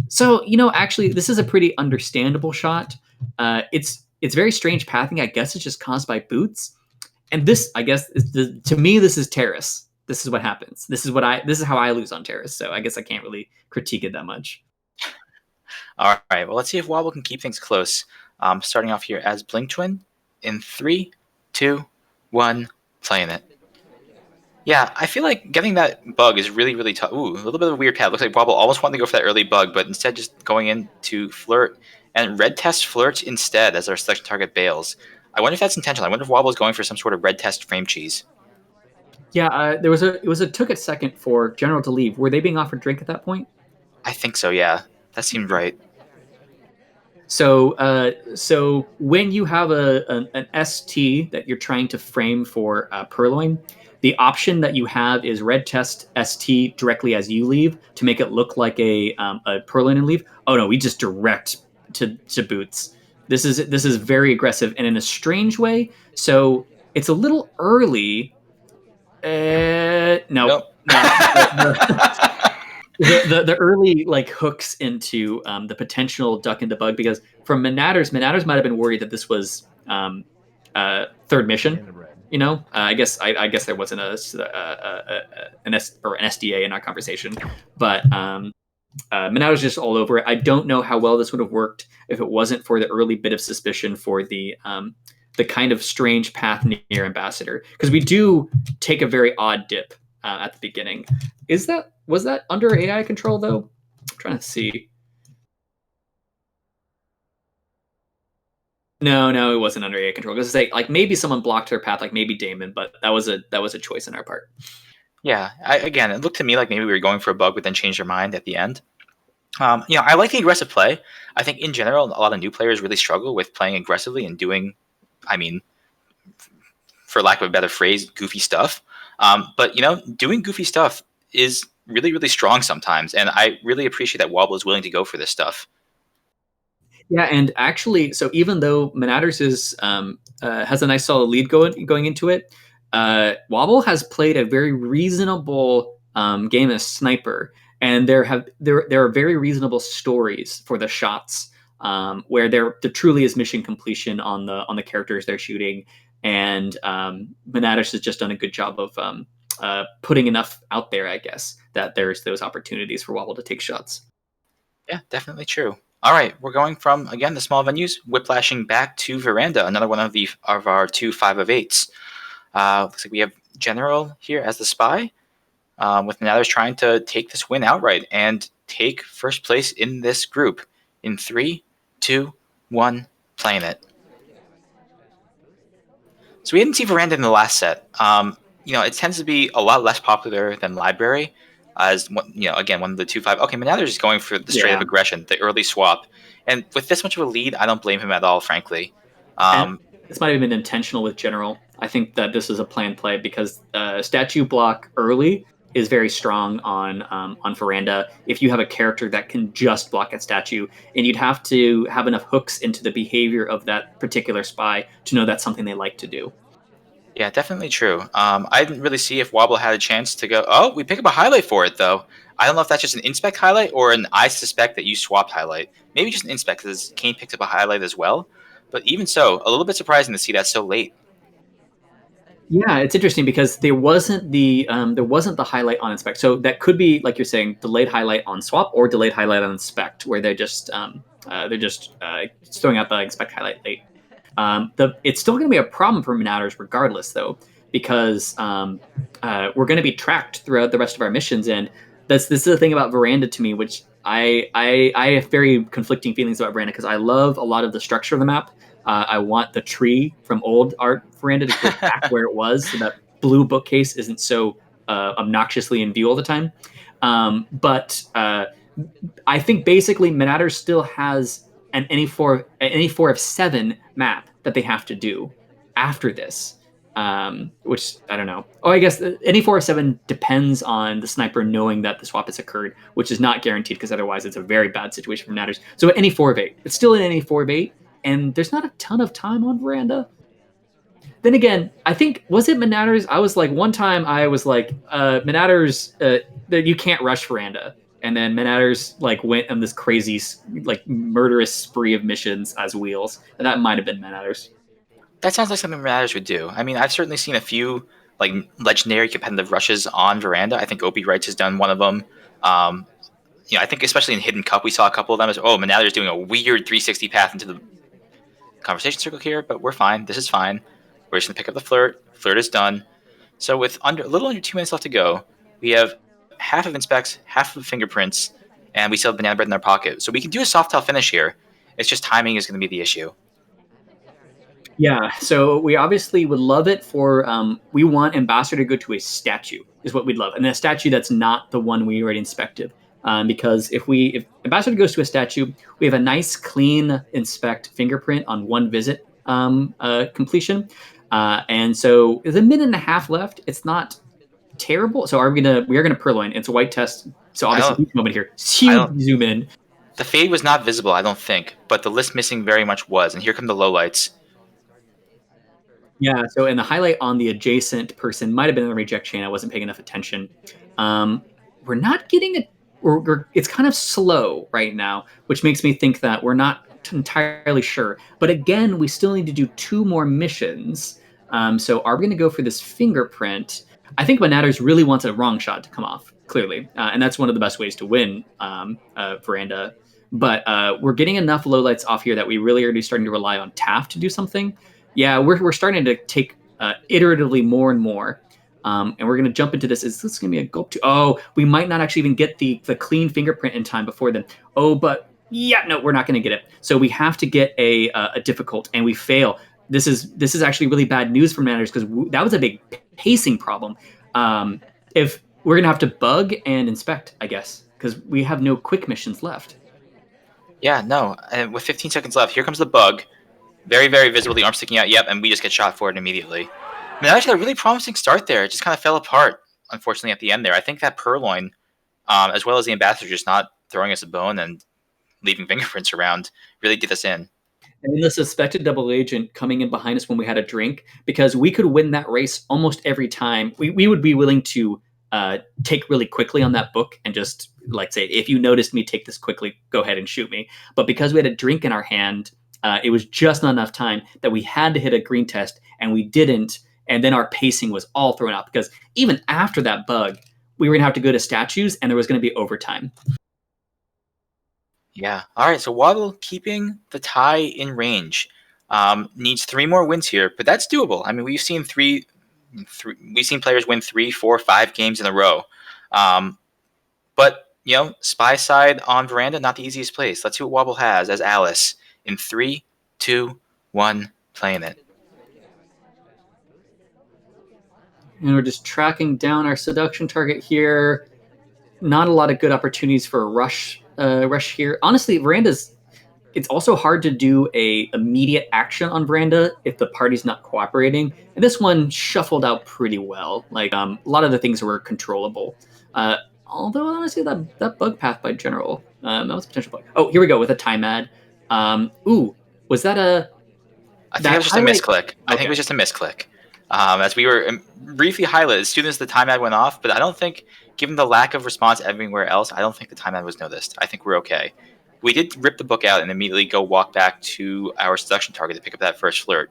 So actually this is a pretty understandable shot. It's very strange pathing. I guess it's just caused by boots. And this, I guess, to me, this is Terrace. This is what happens. This is how I lose on Terrace. So I guess I can't really critique it that much. All right. Well, let's see if Wobble can keep things close. Starting off here as Blink Twin in 3, 2, 1, playing it. Yeah, I feel like getting that bug is really, really tough. Ooh, a little bit of a weird path. Looks like Wobble almost wanted to go for that early bug, but instead just going in to flirt. And red test flirts instead as our selection target bails. I wonder if that's intentional. I wonder if Wobble is going for some sort of red test frame cheese. Yeah, it took a second for General to leave. Were they being offered drink at that point? I think so, yeah. That seemed right. So when you have an ST that you're trying to frame for Purloin, the option that you have is red test ST directly as you leave to make it look like a Purloin and leave. Oh no, we just direct to boots. This is very aggressive and in a strange way. So it's a little early. No. Nope. The early hooks into the potential duck into bug because from Monaters might have been worried that this was third mission. I guess there wasn't an SDA in our conversation, but Monaters just all over it. I don't know how well this would have worked if it wasn't for the early bit of suspicion for the kind of strange path near Ambassador because we do take a very odd dip at the beginning. Was that under AI control though? I'm trying to see. No, no, it wasn't under AI control. Because say like maybe someone blocked her path, like maybe Damon, but that was a choice on our part. Yeah, again, it looked to me like maybe we were going for a bug, but then changed our mind at the end. I like the aggressive play. I think in general, a lot of new players really struggle with playing aggressively and doing, I mean, for lack of a better phrase, goofy stuff. But doing goofy stuff is really, really strong sometimes, and I really appreciate that Wobble is willing to go for this stuff. Yeah, and actually, so even though Manaters has a nice solid lead going into it, Wobble has played a very reasonable game as sniper, and there are very reasonable stories for the shots where there truly is mission completion on the characters they're shooting, and Manaters has just done a good job of putting enough out there, I guess, that there's those opportunities for Wobble to take shots. Yeah, definitely true. All right, we're going from again the small venues, whiplashing back to Veranda, another one of our two 5 of 8s. Looks like we have General here as the spy, with Nathers trying to take this win outright and take first place in this group. In 3, 2, 1, playing it. So we didn't see Veranda in the last set. It tends to be a lot less popular than Library, as again, one of the 2-5. Okay, but now they're just going for the straight up Yeah, aggression, the early swap, and with this much of a lead, I don't blame him at all, frankly. and Um, this might have been intentional with General. I think that this is a planned play because statue block early is very strong on Veranda. If you have a character that can just block at statue, and you'd have to have enough hooks into the behavior of that particular spy to know that's something they like to do. yeah, definitely true. I didn't really see if Wobble had a chance to go. Oh, we pick up a highlight for it though. I don't know if that's just an inspect highlight or an I suspect that you swapped highlight. Maybe just an inspect because Kane picked up a highlight as well. But even so, a little bit surprising to see that so late. Yeah, it's interesting because there wasn't the highlight on inspect, so that could be like you're saying delayed highlight on swap or delayed highlight on inspect, where they're just throwing out the inspect highlight late. It's still going to be a problem for Monaters regardless, though, because we're going to be tracked throughout the rest of our missions, and this is the thing about Veranda to me, which I have very conflicting feelings about Veranda because I love a lot of the structure of the map. I want the tree from old art Veranda to go back where it was, so that blue bookcase isn't so obnoxiously in view all the time. But I think basically Monaters still has an any four of 7 map that they have to do after this. Which I don't know. Oh, I guess any 4 of 7 depends on the sniper knowing that the swap has occurred, which is not guaranteed because otherwise it's a very bad situation for Monaters. So any 4 of 8, it's still in any 4 of 8, and there's not a ton of time on Veranda. Then again, I think was it Monaters? I was like one time I was like Monaters, you can't rush Veranda, and then Monaters like went on this crazy like murderous spree of missions as wheels, and that might have been Monaters. That sounds like something Matters would do. I mean, I've certainly seen a few like legendary competitive rushes on Veranda. I think Opie Wrights has done one of them. Um, I think especially in Hidden Cup we saw a couple of them. As Manather's doing a weird 360 path into the conversation circle here, but we're fine. This is fine. We're just gonna pick up the flirt. Flirt is done. So with a little under 2 minutes left to go, we have half of inspects, half of fingerprints, and we still have banana bread in our pocket. So we can do a soft tail finish here. It's just timing is going to be the issue. Yeah, so we obviously would love it for we want Ambassador to go to a statue is what we'd love, and a statue that's not the one we already inspected. Because if Ambassador goes to a statue, we have a nice clean inspect fingerprint on one visit completion, and so there's a minute and a half left. It's not terrible. So we are gonna purloin. It's a white test. So I obviously don't. each moment here, I don't. zoom in. The fade was not visible, I don't think, but the list missing very much was. And here come the lowlights. Yeah. So, and the highlight on the adjacent person might have been in the reject chain. I wasn't paying enough attention. Um, we're not getting it. It's kind of slow right now, which makes me think that we're not entirely sure. But again, we still need to do 2 more missions. So, are we going to go for this fingerprint? I think Monaters really wants a wrong shot to come off, clearly. And that's one of the best ways to win Veranda. But we're getting enough lowlights off here that we really are starting to rely on Taft to do something. Yeah, we're starting to take iteratively more and more. And we're going to jump into this. Is this going to be a gulp to? Oh, we might not actually even get the clean fingerprint in time before then. Oh, but yeah, no, we're not going to get it. So we have to get a difficult, and we fail. This is actually really bad news for Monaters because that was a big pacing problem. If we're going to have to bug and inspect, I guess, because we have no quick missions left. Yeah, no. And with 15 seconds left, here comes the bug. Very, very visible. The arm sticking out. Yep, and we just get shot for it immediately. I mean, actually, a really promising start there. It just kind of fell apart, unfortunately, at the end there. I think that Purloin, as well as the ambassador just not throwing us a bone and leaving fingerprints around, really did us in. And then the suspected double agent coming in behind us when we had a drink, because we could win that race almost every time. We would be willing to take really quickly on that book and just like say, if you noticed me take this quickly, go ahead and shoot me. But because we had a drink in our hand, it was just not enough time that we had to hit a green test, and we didn't. And then our pacing was all thrown out because even after that bug, we were going to have to go to statues and there was going to be overtime. Yeah. All right. So Waddle keeping the tie in range. Needs 3 more wins here, but that's doable. I mean, we've seen players win 3, 4, 5 games in a row. But Spy side on Veranda, not the easiest place. Let's see what Wobble has as Alice in 3, 2, 1, playing it. And we're just tracking down our seduction target here. Not a lot of good opportunities for a rush here. Honestly, Veranda's. It's also hard to do a immediate action on Veranda if the party's not cooperating. And this one shuffled out pretty well. Like a lot of the things were controllable. Although honestly, that bug path by General, that was a potential bug. Oh, here we go with a time ad. Was that a? I think it was just a misclick. I think it Okay. was just a misclick. As we were briefly highlighted, as soon as the time ad went off, but I don't think, given the lack of response everywhere else, I don't think the time ad was noticed. I think we're okay. We did rip the book out and immediately go walk back to our seduction target to pick up that first flirt.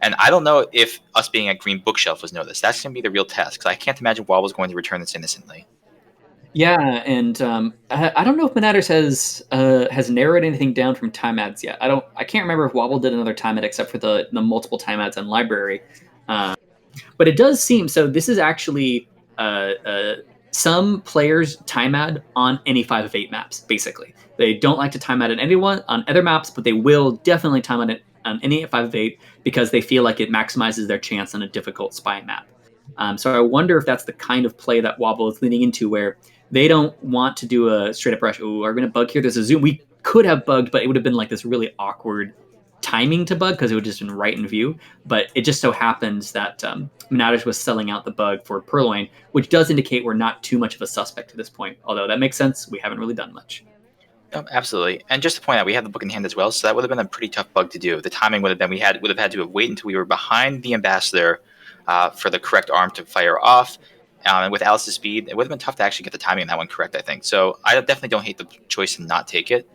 And I don't know if us being at green bookshelf was noticed. That's going to be the real test, because I can't imagine Wobble's going to return this innocently. Yeah, and I don't know if Monaters has narrowed anything down from time ads yet. I can't remember if Wobble did another time ad except for the multiple time ads on library. But it does seem so. This is actually some players time ad on any 5 of 8 maps. Basically, they don't like to time ad on anyone on other maps, but they will definitely time ad it on any 5 of 8 because they feel like it maximizes their chance on a difficult spy map. So I wonder if that's the kind of play that Wobble is leaning into, where they don't want to do a straight up rush. Oh, are we going to bug here? There's a zoom. We could have bugged, but it would have been like this really awkward timing to bug because it would have just been right in view. But it just so happens that Monaters was selling out the bug for Purloin, which does indicate we're not too much of a suspect to this point. Although that makes sense. We haven't really done much. Oh, absolutely. And just to point out, we have the book in hand as well, so that would have been a pretty tough bug to do. The timing would have been would have had to wait until we were behind the ambassador for the correct arm to fire off. And with Alice's speed, it would have been tough to actually get the timing on that one correct, I think. So I definitely don't hate the choice to not take it.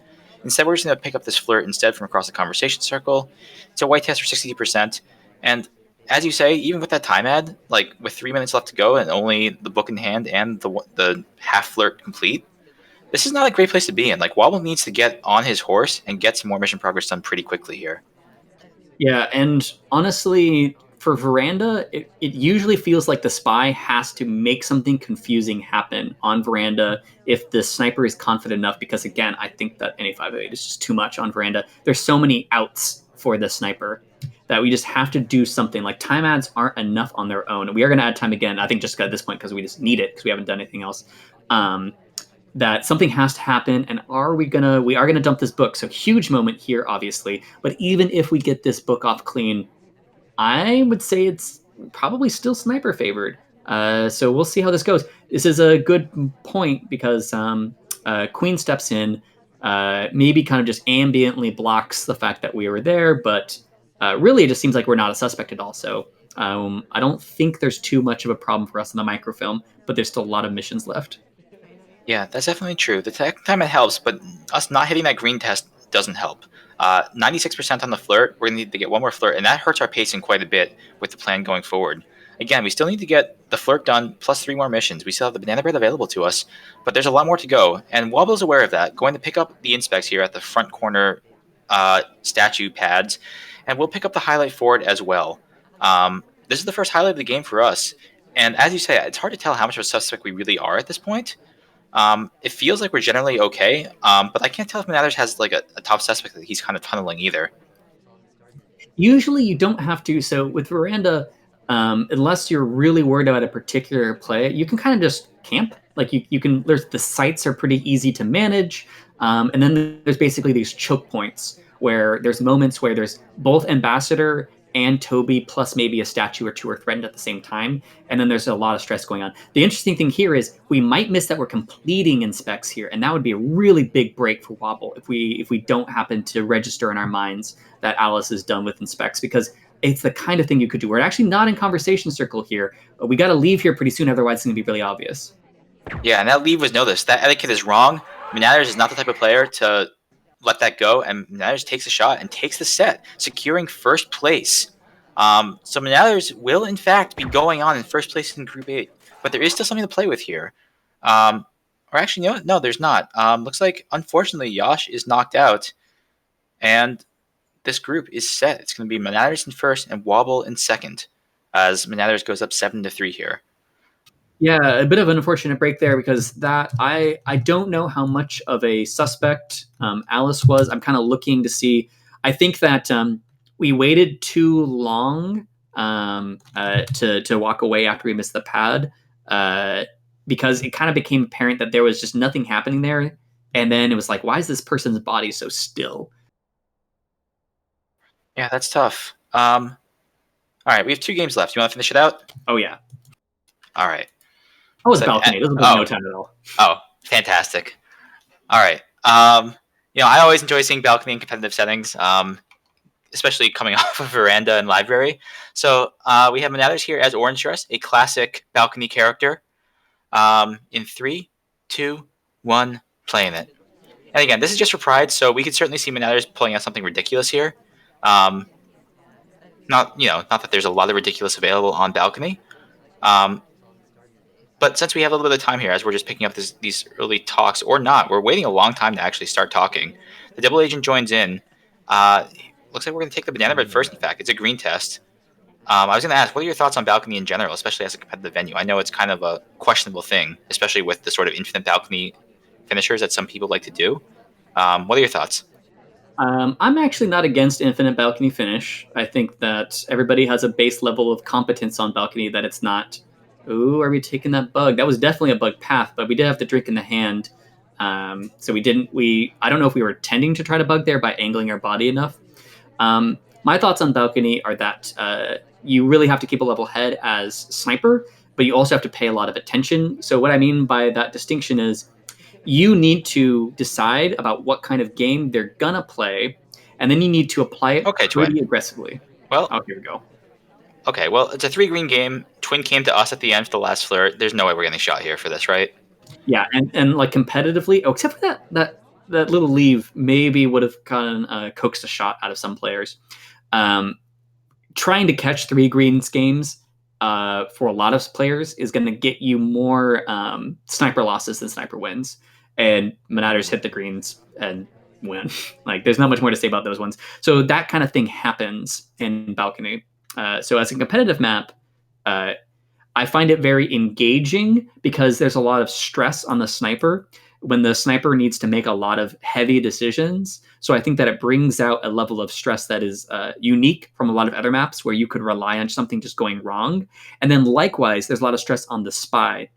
Instead, we're just going to pick up this flirt instead from across the conversation circle. It's a white test for 60%. And as you say, even with that time ad, like with 3 minutes left to go and only the book in hand and the half flirt complete, this is not a great place to be in. Like, Wobble needs to get on his horse and get some more mission progress done pretty quickly here. Yeah, and honestly, for Veranda, it usually feels like the spy has to make something confusing happen on Veranda if the sniper is confident enough, because again, I think that NA508 is just too much on Veranda. There's so many outs for the sniper that we just have to do something. Like time ads aren't enough on their own. We are going to add time again, I think just at this point because we just need it because we haven't done anything else. That something has to happen, and we are gonna dump this book. So huge moment here, obviously. But even if we get this book off clean, I would say it's probably still sniper favored. So we'll see how this goes. This is a good point because Queen steps in, maybe kind of just ambiently blocks the fact that we were there, but really it just seems like we're not a suspect at all. So I don't think there's too much of a problem for us in the microfilm, but there's still a lot of missions left. Yeah, that's definitely true. The tech time it helps, but us not hitting that green test doesn't help. 96% on the flirt. We're going to need to get one more flirt, and that hurts our pacing quite a bit with the plan going forward. Again, we still need to get the flirt done plus 3 more missions. We still have the banana bread available to us, but there's a lot more to go, and Wobble's aware of that. Going to pick up the inspects here at the front corner statue pads, and we'll pick up the highlight for it as well. This is the first highlight of the game for us, and as you say, it's hard to tell how much of a suspect we really are at this point. It feels like we're generally okay, but I can't tell if Monaters has like a top suspect that he's kind of tunneling either. Usually you don't have to. So with Veranda, unless you're really worried about a particular play, you can kind of just camp. Like you can, there's the sites are pretty easy to manage. And then there's basically these choke points where there's moments where there's both Ambassador and Toby plus maybe a statue or two are threatened at the same time. And then there's a lot of stress going on. The interesting thing here is we might miss that we're completing inspects here. And that would be a really big break for Wobble if we don't happen to register in our minds that Alice is done with inspects, because it's the kind of thing you could do. We're actually not in conversation circle here. We got to leave here pretty soon, otherwise it's going to be really obvious. Yeah, and that leave was noticed. That etiquette is wrong. Monaters is not the type of player to let that go, and Monaters takes a shot and takes the set, securing first place. So Monaters will, in fact, be going on in first place in Group 8, but there is still something to play with here. Or actually, no, there's not. Looks like, unfortunately, Yash is knocked out, and this group is set. It's going to be Monaters in first and Wobble in second, as Monaters goes up 7-3 here. Yeah, a bit of an unfortunate break there because that I don't know how much of a suspect Alice was. I'm kind of looking to see. I think that we waited too long to walk away after we missed the pad because it kind of became apparent that there was just nothing happening there, and then it was like, why is this person's body so still? Yeah, that's tough. All right, we have 2 games left. You want to finish it out? Oh yeah. All right. Oh, it's balcony. It doesn't take no time at all. Oh, fantastic. All right. I always enjoy seeing balcony in competitive settings, especially coming off of Veranda and Library. So we have Monaters here as Orange Dress, a classic balcony character. In 3, 2, 1, playing it. And again, this is just for pride, so we could certainly see Monaters pulling out something ridiculous here. Not that there's a lot of ridiculous available on balcony. But since we have a little bit of time here, as we're just picking up these early talks, or not, we're waiting a long time to actually start talking. The double agent joins in. Looks like we're going to take the banana bread first, in fact. It's a green test. I was going to ask, what are your thoughts on balcony in general, especially as a competitive venue? I know it's kind of a questionable thing, especially with the sort of infinite balcony finishers that some people like to do. What are your thoughts? I'm actually not against infinite balcony finish. I think that everybody has a base level of competence on balcony that it's not, ooh, are we taking that bug? That was definitely a bug path, but we did have to drink in the hand. So I don't know if we were tending to try to bug there by angling our body enough. My thoughts on balcony are that you really have to keep a level head as sniper, but you also have to pay a lot of attention. So what I mean by that distinction is you need to decide about what kind of game they're gonna play, and then you need to apply it Okay, pretty Twin. aggressively. Well, Oh, here we go. okay, well, it's a 3-green game. Twin came to us at the end for the last flirt. There's no way we're getting shot here for this, right? Yeah, and like competitively, oh, except for that little leave, maybe would have gotten coaxed a shot out of some players. Trying to catch 3 greens games for a lot of players is going to get you more sniper losses than sniper wins. And Monaters hit the greens and win. Like, there's not much more to say about those ones. So that kind of thing happens in balcony. So as a competitive map, I find it very engaging because there's a lot of stress on the sniper when the sniper needs to make a lot of heavy decisions. So I think that it brings out a level of stress that is unique from a lot of other maps where you could rely on something just going wrong. And then likewise, there's a lot of stress on the spy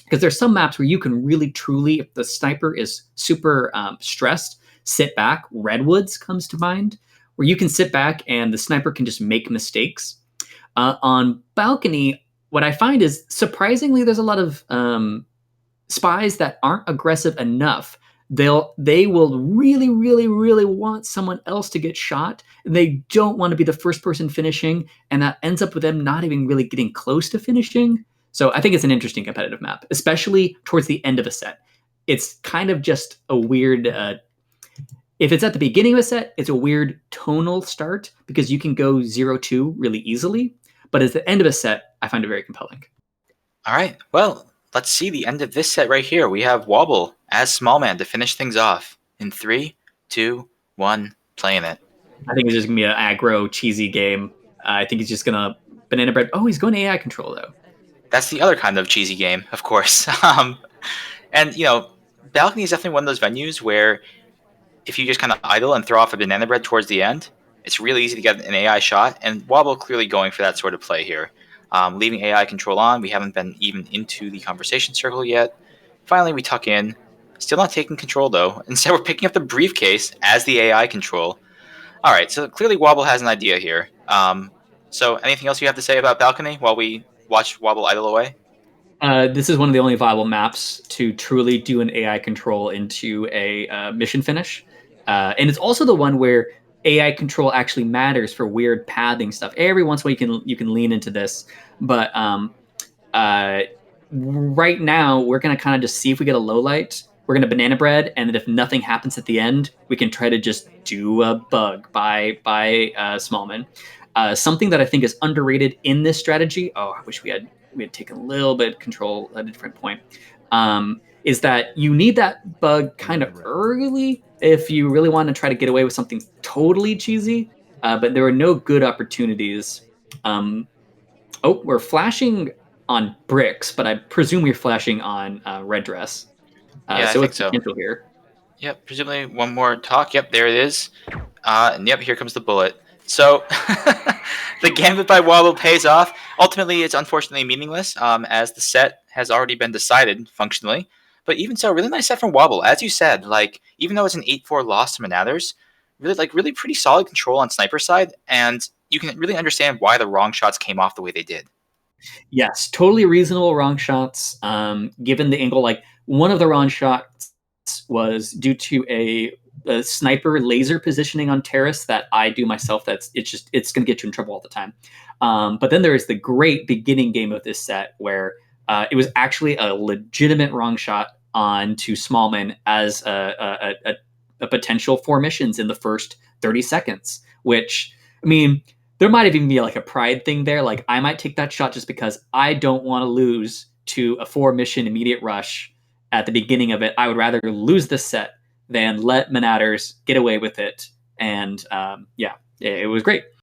because there's some maps where you can really truly, if the sniper is super stressed, sit back. Redwoods comes to mind, where you can sit back and the sniper can just make mistakes. On balcony, what I find is surprisingly there's a lot of spies that aren't aggressive enough. They will really, really, really want someone else to get shot. They don't want to be the first person finishing, and that ends up with them not even really getting close to finishing. So I think it's an interesting competitive map, especially towards the end of a set. It's kind of just a weird. If it's at the beginning of a set, it's a weird tonal start because you can go 0-2 really easily. But at the end of a set, I find it very compelling. All right. Well, let's see the end of this set right here. We have Wobble as small man to finish things off in 3, 2, 1, playing it. I think it's just gonna be an aggro, cheesy game. I think he's just gonna banana bread. Oh, he's going AI control though. That's the other kind of cheesy game, of course. And balcony is definitely one of those venues where if you just kind of idle and throw off a banana bread towards the end, it's really easy to get an AI shot. And Wobble clearly going for that sort of play here. Leaving AI control on, we haven't been even into the conversation circle yet. Finally, we tuck in. Still not taking control though. Instead, we're picking up the briefcase as the AI control. All right, so clearly Wobble has an idea here. So anything else you have to say about balcony while we watch Wobble idle away? This is one of the only viable maps to truly do an AI control into a mission finish. And it's also the one where AI control actually matters for weird pathing stuff. Every once in a while you can lean into this, but uh, right now we're gonna kind of just see if we get a low light. We're gonna banana bread, and then if nothing happens at the end, we can try to just do a bug by Smallman. Something that I think is underrated in this strategy. Oh, I wish we had taken a little bit of control at a different point. Is that you need that bug kind of early if you really want to try to get away with something totally cheesy. But there are no good opportunities. Oh, we're flashing on bricks, but I presume we're flashing on red dress. Yeah, I So think it's so. potential here. Yep, presumably one more talk. Yep, there it is. And yep, here comes the bullet. So the gambit by Wobble pays off. Ultimately, it's unfortunately meaningless, as the set has already been decided functionally. But even so, really nice set from Wobble. As you said, like even though it's an 8-4 loss to Monaters, really pretty solid control on sniper side, and you can really understand why the wrong shots came off the way they did. Yes, totally reasonable wrong shots. Given the angle, like one of the wrong shots was due to a sniper laser positioning on terrace that I do myself. It's going to get you in trouble all the time. But then there is the great beginning game of this set where it was actually a legitimate wrong shot on to Smallman as a potential 4 missions in the first 30 seconds, which, I mean, there might even be like a pride thing there. Like I might take that shot just because I don't want to lose to a 4 mission immediate rush at the beginning of it. I would rather lose this set than let Monaters get away with it. And yeah, it was great.